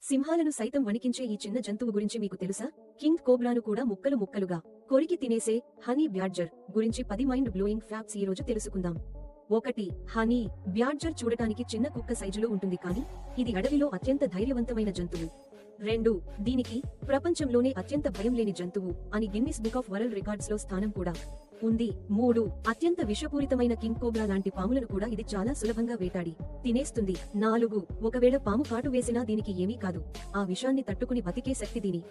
సింహాలను సైతం వణికించే ఈ చిన్న జంతువు గురించి మీకు తెలుసా? కింగ్ కోబ్రాను కూడా ముక్కలు ముక్కలుగా కొరికి తినేసే హనీ బ్యాడ్జర్ గురించి 10 మైండ్ బ్లోయింగ్ ఫ్యాక్ట్స్ ఈ రోజు తెలుసుకుందాం. 1. హనీ బ్యాడ్జర్ చూడటానికి చిన్న కుక్క సైజులో ఉంటుంది, కానీ ఇది అడవిలో అత్యంత ధైర్యవంతమైన జంతువు. 2. దీనికి ప్రపంచంలోనే అత్యంత భయం లేని జంతువు అని Guinness book of world records లో స్థానం కూడా ఉంది. 3. అత్యంత విషపూరితమైన కింగ్ కోబ్రా లాంటి పాములను కూడా ఇది చాలా సులభంగా వేటాడి తినేస్తుంది. 4. ఒకవేళ పాము కాటు వేసినా దీనికి ఏమీ కాదు, ఆ విషాన్ని తట్టుకుని బతికే శక్తి దీని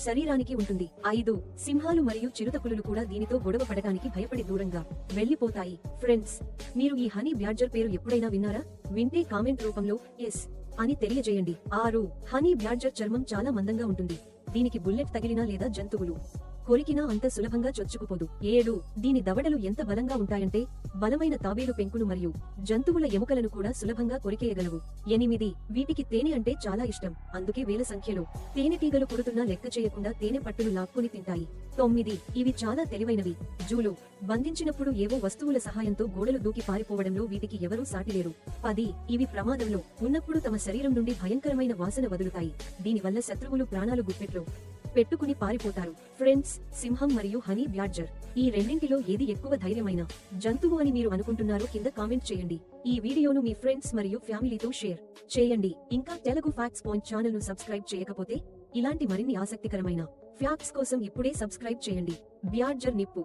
శరీరానికి ఉంటుంది. 5. సింహాలు మరియు చిరుతపులులు కూడా దీనితో గొడవ పడటానికి భయపడి దూరంగా వెళ్లిపోతాయి. ఫ్రెండ్స్, మీరు ఈ హనీ బ్యాడ్జర్ పేరు ఎప్పుడైనా విన్నారా? వింటే కామెంట్ రూపంలో ఎస్ అని తెలియజేయండి. 6. హనీ బ్యాడ్జర్ చర్మం చాలా మందంగా ఉంటుంది. దీనికి బుల్లెట్ తగిలినా లేదా జంతువులు కొరికినా అంత సులభంగా చొచ్చుకుపోదు. 7. దీని దవడలు ఎంత బలంగా ఉంటాయంటే బలమైన తాబేలు పెంకును మరియు జంతువుల ఎముకలను కూడా సులభంగా కొరికేయగలవు. 8. వీటికి తేనె అంటే చాలా ఇష్టం, అందుకే వేల సంఖ్యలో తేనెటీగలు కుడుతున్నా లెక్క చేయకుండా తేనె పట్టును లాక్కుని తింటాయి. 9. ఇవి చాలా తెలివైనవి. జూలో బంధించినప్పుడు ఏవో వస్తువుల సహాయంతో గోడలు దూకి పారిపోవడంలో వీటికి ఎవరూ సాటిలేరు. 10. ఇవి ప్రమాదంలో ఉన్నప్పుడు తమ శరీరం నుండి భయంకరమైన వాసన వదులుతాయి, దీనివల్ల శత్రువులు ప్రాణాలు గుప్పెట్లో పెట్టుకుని పారిపోతారు. ఫ్రెండ్స్, సింహం మరియు హనీ బ్యాడ్జర్ ఈ రెండింటిలో ఏది ఎక్కువ ధైర్యమైన జంతువు అని మీరు అనుకుంటున్నారో కింద కామెంట్ చేయండి. ఈ వీడియోను మీ ఫ్రెండ్స్ మరియు ఫ్యామిలీతో షేర్ చేయండి. ఇంకా తెలుగు ఫ్యాక్ట్స్ పాయింట్ ఛానల్ ను సబ్స్క్రైబ్ చేయకపోతే ఇలాంటి మరిన్ని ఆసక్తికరమైన ఫ్యాక్ట్స్ కోసం ఇప్పుడే సబ్స్క్రైబ్ చేయండి. బ్యాడ్జర్ నిప్పు